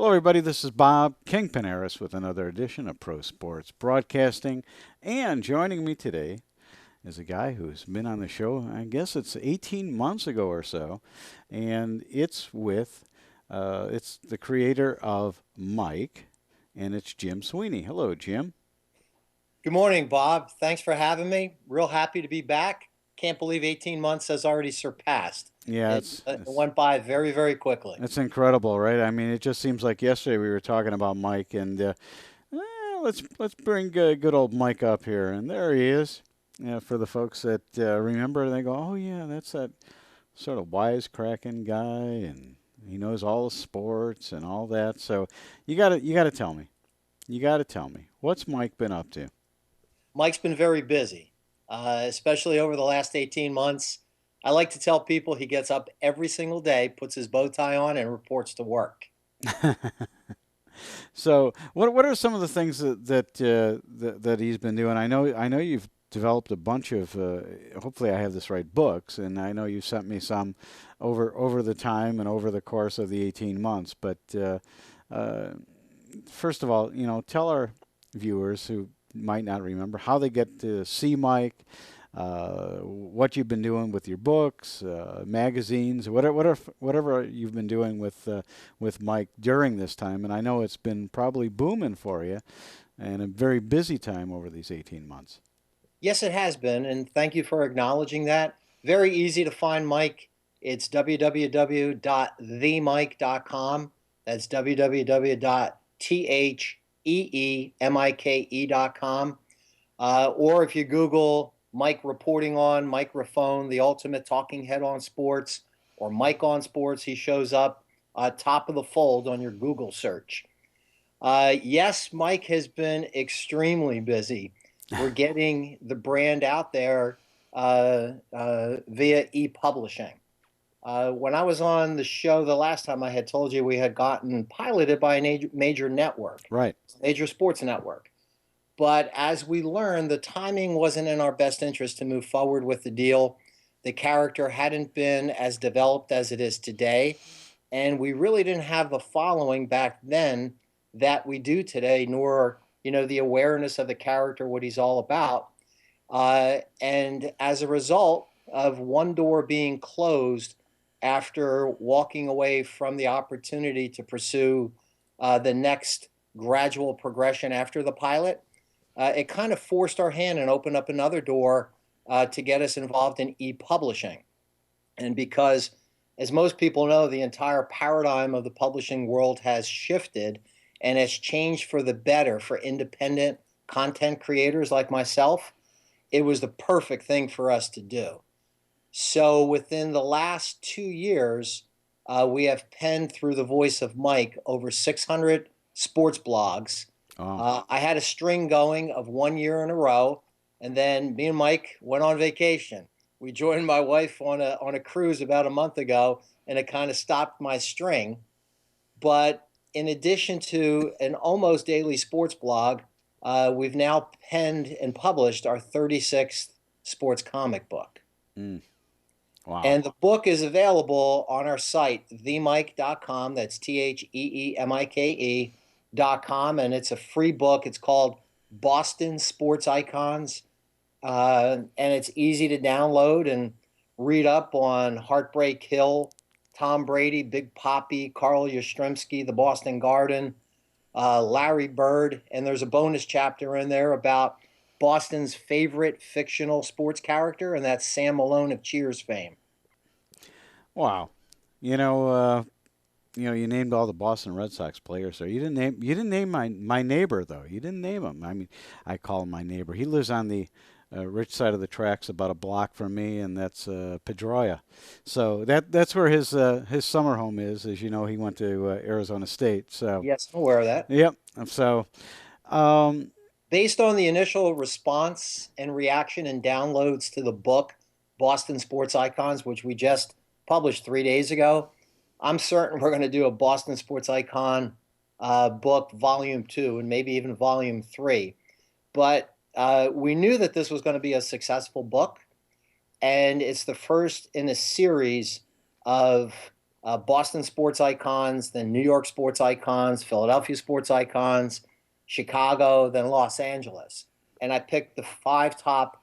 Hello, everybody. This is Bob Kingpin Eres with another edition of Pro Sports Broadcasting. And joining me today is a guy who's been on the show, I guess it's 18 months ago or so. And it's the creator of Mike, and it's Jim Sweeney. Hello, Jim. Good morning, Bob. Thanks for having me. Real happy to be back. Can't believe 18 months has already surpassed. Yeah, It, it's, it it's went by very, very quickly. it's incredible, right? I mean, it just seems like yesterday we were talking about Mike, and let's bring good old Mike up here, and there he is. Yeah, for the folks that remember, they go, "Oh yeah, that's that sort of wisecracking guy, and he knows all the sports and all that." So you gotta tell me, what's Mike been up to? Mike's been very busy, especially over the last 18 months. I like to tell people he gets up every single day, puts his bow tie on, and reports to work. So what are some of the things that he's been doing? I know you've developed a bunch of hopefully I have this right books, and I know you sent me some over the time and over the course of the 18 months. But uh, first of all, tell our viewers who might not remember how they get to see Mike, what you've been doing with your books, magazines, whatever you've been doing with Mike during this time. And I know it's been probably booming for you, and a very busy time over these 18 months. Yes, it has been, and thank you for acknowledging that. Very easy to find Mike. It's www.themike.com. That's www.theemike.com. Or if you Google Mike reporting on, microphone, the ultimate talking head on sports, or Mike on sports, he shows up top of the fold on your Google search. Yes, Mike has been extremely busy. We're getting the brand out there via e-publishing. When I was on the show the last time, I had told you we had gotten piloted by a major network, Right. major sports network. But as we learned, the timing wasn't in our best interest to move forward with the deal. The character hadn't been as developed as it is today. And we really didn't have the following back then that we do today, nor, the awareness of the character, what he's all about. And as a result of one door being closed after walking away from the opportunity to pursue the next gradual progression after the pilot, it kind of forced our hand and opened up another door to get us involved in e-publishing. And because, as most people know, the entire paradigm of the publishing world has shifted and has changed for the better for independent content creators like myself, it was the perfect thing for us to do. So within the last 2 years, we have penned through the voice of Mike over 600 sports blogs. Oh, I had a string going of 1 year in a row, and then me and Mike went on vacation. We joined my wife on a cruise about a month ago, and it kind of stopped my string. But in addition to an almost daily sports blog, we've now penned and published our 36th sports comic book. mm, wow. And the book is available on our site, themike.com. That's TheMike.com. And it's a free book. It's called Boston Sports Icons. And it's easy to download and read up on Heartbreak Hill, Tom Brady, Big Poppy, Carl Yastrzemski, the Boston Garden, Larry Bird. And there's a bonus chapter in there about Boston's favorite fictional sports character, and that's Sam Malone of Cheers fame. Wow. You know, uh, you named all the Boston Red Sox players there. You didn't name my neighbor though. You didn't name him. I mean, I call him my neighbor. He lives on the rich side of the tracks, about a block from me, and that's Pedroia. So that's where his summer home is. As you know, he went to Arizona State. So Yes, I'm aware of that. yep. So um, Based on the initial response and reaction and downloads to the book, Boston Sports Icons, which we just published 3 days ago, I'm certain we're going to do a Boston Sports Icon book, volume two, and maybe even volume three. But we knew that this was going to be a successful book, and it's the first in a series of Boston sports icons, then New York sports icons, Philadelphia sports icons, Chicago, then Los Angeles. And I picked the five top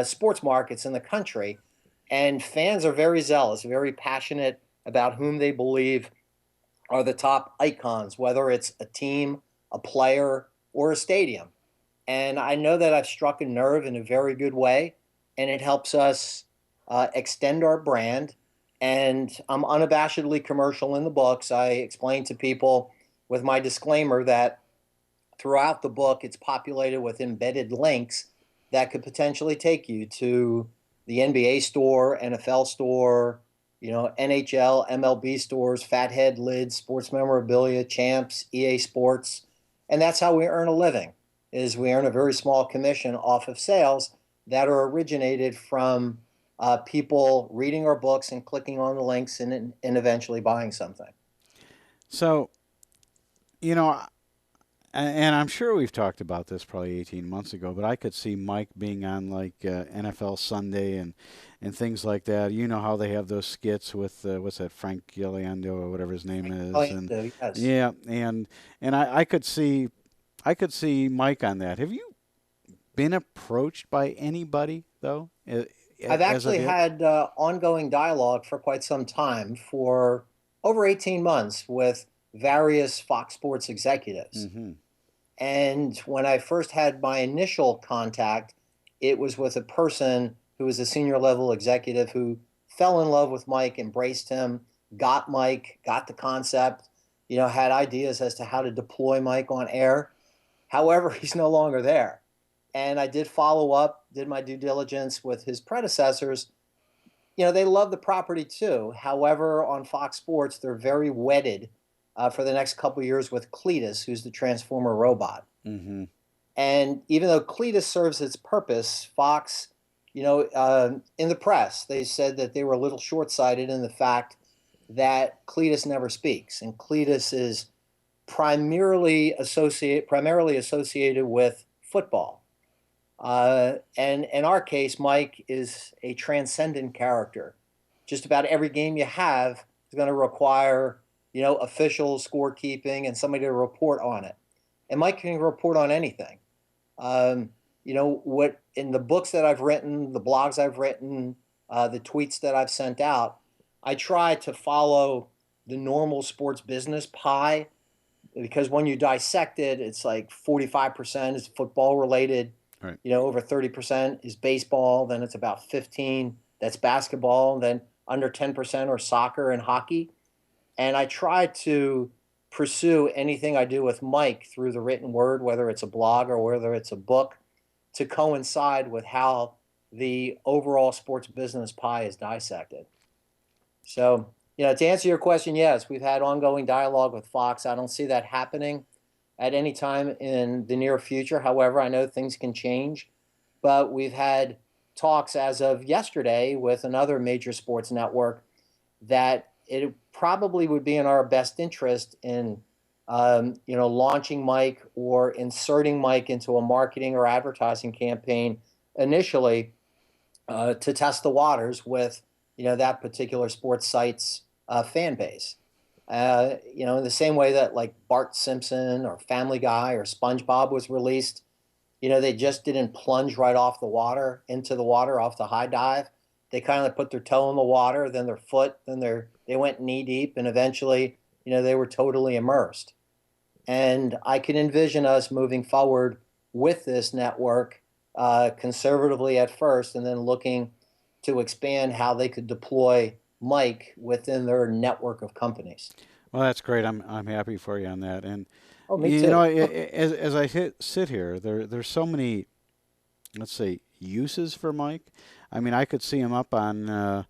sports markets in the country. And fans are very zealous, very passionate about whom they believe are the top icons, whether it's a team, a player, or a stadium. And I know that I've struck a nerve in a very good way, and it helps us extend our brand. And I'm unabashedly commercial in the books. I explain to people with my disclaimer that throughout the book, it's populated with embedded links that could potentially take you to the NBA store, NFL store, NHL, MLB stores, Fathead Lids, Sports Memorabilia, Champs, EA Sports, and that's how we earn a living. Is we earn a very small commission off of sales that are originated from people reading our books and clicking on the links and eventually buying something. So, you know, and I'm sure we've talked about this probably 18 months ago, but I could see Mike being on like NFL Sunday and things like that. You know how they have those skits with what's that, Frank Gilliando or whatever his name is, and Yes. yeah, and I could see Mike on that. Have you been approached by anybody though, I've as of actually yet? had ongoing dialogue for quite some time, for over 18 months, with various Fox Sports executives. Mm-hmm. And when I first had my initial contact, it was with a person who was a senior level executive who fell in love with Mike, embraced him, got Mike, got the concept, had ideas as to how to deploy Mike on air. However, he's no longer there. And I did follow up, did my due diligence with his predecessors. They love the property too. However, on Fox Sports, they're very wedded for the next couple of years with Cletus, who's the Transformer robot. Mm-hmm. And even though Cletus serves its purpose, Fox, in the press, they said that they were a little short sighted in the fact that Cletus never speaks. And Cletus is primarily associated with football. And in our case, Mike is a transcendent character. Just about every game you have is going to require, official scorekeeping and somebody to report on it. And Mike can report on anything. What in the books that I've written, the blogs I've written, the tweets that I've sent out, I try to follow the normal sports business pie, because when you dissect it, it's like 45% is football related, Right. over 30% is baseball, then it's about 15 that's basketball, and then under 10% are soccer and hockey. And I try to pursue anything I do with Mike through the written word, whether it's a blog or whether it's a book, to coincide with how the overall sports business pie is dissected. So, to answer your question, yes, we've had ongoing dialogue with Fox. I don't see that happening at any time in the near future. However, I know things can change, but we've had talks as of yesterday with another major sports network that it probably would be in our best interest in, launching Mike or inserting Mike into a marketing or advertising campaign initially, to test the waters with, that particular sports site's fan base. In the same way that like Bart Simpson or Family Guy or SpongeBob was released, they just didn't plunge right off the water into the water off the high dive. They kind of put their toe in the water, then their foot, then they went knee deep, and eventually, they were totally immersed. And I can envision us moving forward with this network, conservatively at first, and then looking to expand how they could deploy Mike within their network of companies. Well, that's great. I'm happy for you on that. And Oh, me too. as I sit here, there's so many, let's say, uses for Mike. I mean, I could see him up on the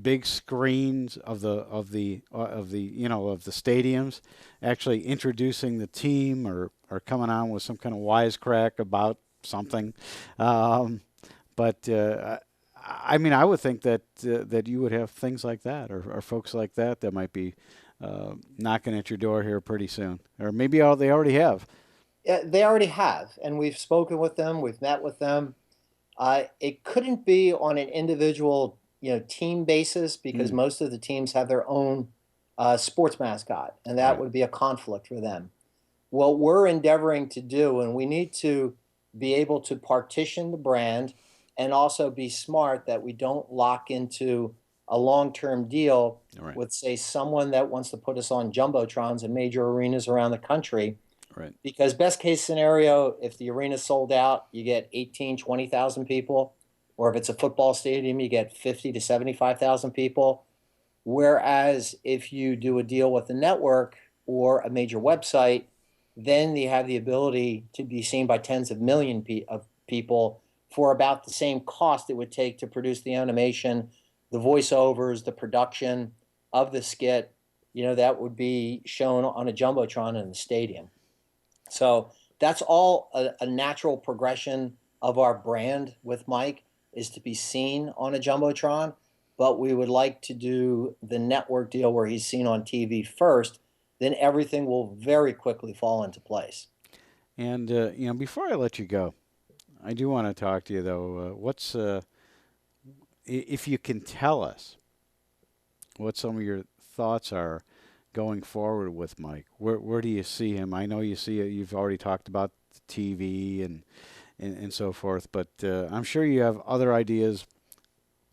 big screens of the stadiums, actually introducing the team or coming on with some kind of wisecrack about something. Um, but I mean, I would think that you would have things like that, or folks like that might be knocking at your door here pretty soon, or maybe they already have. Yeah, they already have, and we've spoken with them, we've met with them. It couldn't be on an individual team basis because Mm, most of the teams have their own sports mascot, and that right. would be a conflict for them. What we're endeavoring to do, and we need to be able to partition the brand and also be smart that we don't lock into a long-term deal Right. with, say, someone that wants to put us on jumbotrons in major arenas around the country. Right. Because best case scenario, if the arena's sold out, you get 18, 20,000 people. Or if it's a football stadium, you get 50 to 75,000 people. Whereas if you do a deal with a network or a major website, then you have the ability to be seen by tens of millions of people for about the same cost it would take to produce the animation, the voiceovers, the production of the skit, that would be shown on a jumbotron in the stadium. So that's all a natural progression of our brand with Mike is to be seen on a jumbotron, but we would like to do the network deal where he's seen on TV first. Then everything will very quickly fall into place. And before I let you go, I do want to talk to you though. What's if you can tell us what some of your thoughts are going forward with Mike? Where do you see him? I know you see it. You've already talked about the TV and so forth, but I'm sure you have other ideas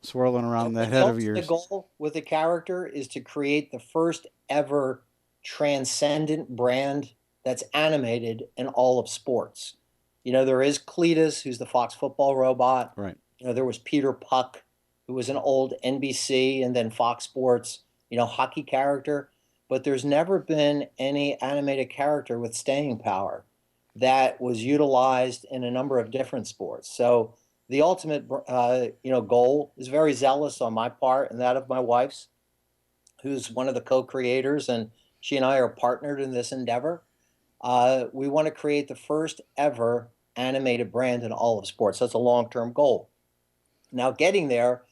swirling around the The head of ultimate yours. goal with the character is to create the first ever transcendent brand that's animated in all of sports. There is Cletus, who's the Fox football robot. Right. There was Peter Puck, who was an old NBC and then Fox Sports, hockey character. But there's never been any animated character with staying power that was utilized in a number of different sports. So the ultimate, goal is very zealous on my part and that of my wife's, who's one of the co-creators, and she and I are partnered in this endeavor. We want to create the first ever animated brand in all of sports. That's a long-term goal. Now, getting there,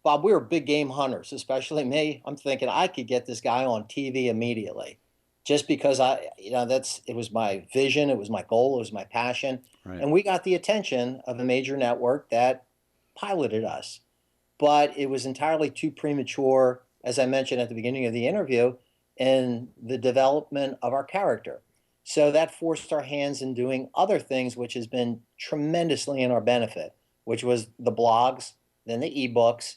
Bob, we were big game hunters, especially me. I'm thinking I could get this guy on TV immediately, just because it was my vision, it was my goal, it was my passion, Right. and we got the attention of a major network that piloted us. But it was entirely too premature, as I mentioned at the beginning of the interview, in the development of our character. So that forced our hands in doing other things, which has been tremendously in our benefit, which was the blogs, then the ebooks.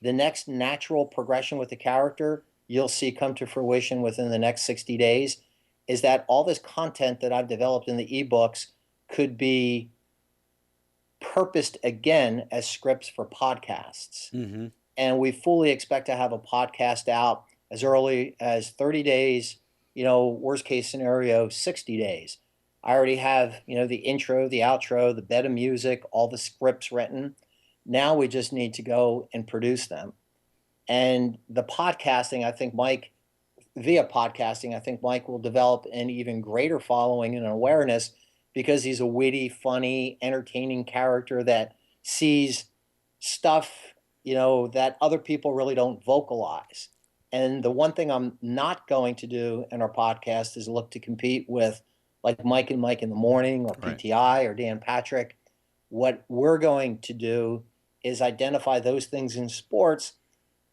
The next natural progression with the character you'll see come to fruition within the next 60 days is that all this content that I've developed in the ebooks could be purposed again as scripts for podcasts. Mm-hmm. And we fully expect to have a podcast out as early as 30 days, worst case scenario, 60 days. I already have, the intro, the outro, the bed of music, all the scripts written. Now we just need to go and produce them. And the podcasting, I think Mike will develop an even greater following and awareness because he's a witty, funny, entertaining character that sees stuff, that other people really don't vocalize. And the one thing I'm not going to do in our podcast is look to compete with like Mike and Mike in the Morning or Right. PTI or Dan Patrick. What we're going to do is identify those things in sports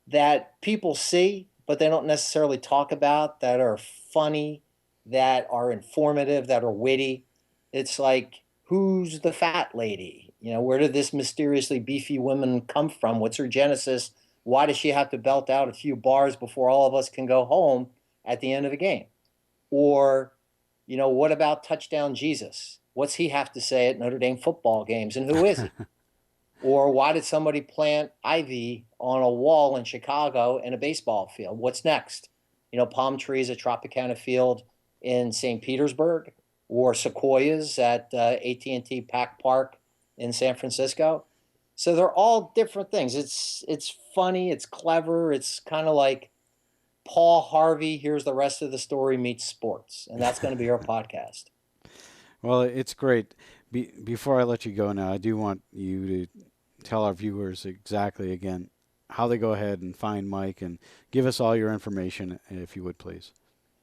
that people see, but they don't necessarily talk about, that are funny, that are informative, that are witty. It's like, who's the fat lady? Where did this mysteriously beefy woman come from? What's her genesis? Why does she have to belt out a few bars before all of us can go home at the end of the game? Or, what about touchdown Jesus? What's he have to say at Notre Dame football games? And who is he? Or why did somebody plant ivy on a wall in Chicago in a baseball field? What's next? Palm trees at Tropicana Field in St. Petersburg, or sequoias at AT&T Pack Park in San Francisco. So they're all different things. It's funny, it's clever, it's kind of like Paul Harvey. Here's the rest of the story meets sports, and that's going to be our podcast. Well, it's great. Before I let you go now, I do want you to tell our viewers exactly again how they go ahead and find Mike and give us all your information, if you would please.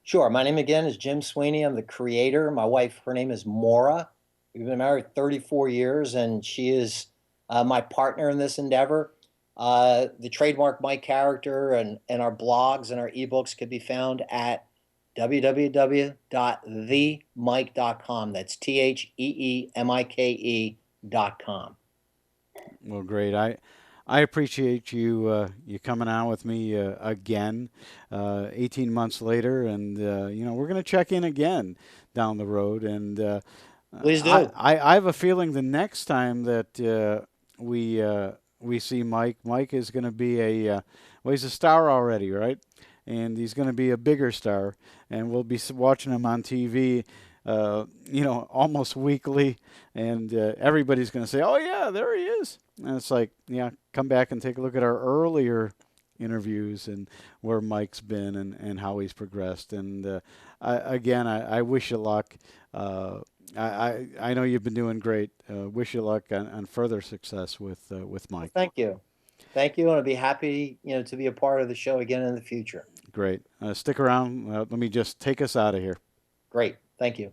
Sure. My name again is Jim Sweeney. I'm the creator. My wife, her name is Maura. We've been married 34 years, and she is my partner in this endeavor. The trademark Mike character and our blogs and our ebooks could be found at www.themike.com. That's TheeMike.com. Well, great. I appreciate you coming on with me again, 18 months later, and we're going to check in again down the road. And Please do. I have a feeling the next time that we see Mike, Mike is going to be well, he's a star already, right? And he's going to be a bigger star, and we'll be watching him on TV. Almost weekly, and everybody's going to say, "Oh yeah, there he is." And it's like, yeah, come back and take a look at our earlier interviews and where Mike's been and how he's progressed. And I wish you luck. I know you've been doing great. Wish you luck on further success with Well, Mike. thank you. Thank you, and I'll be happy, to be a part of the show again in the future. Great. Stick around. Let me just take us out of here. Great. Thank you.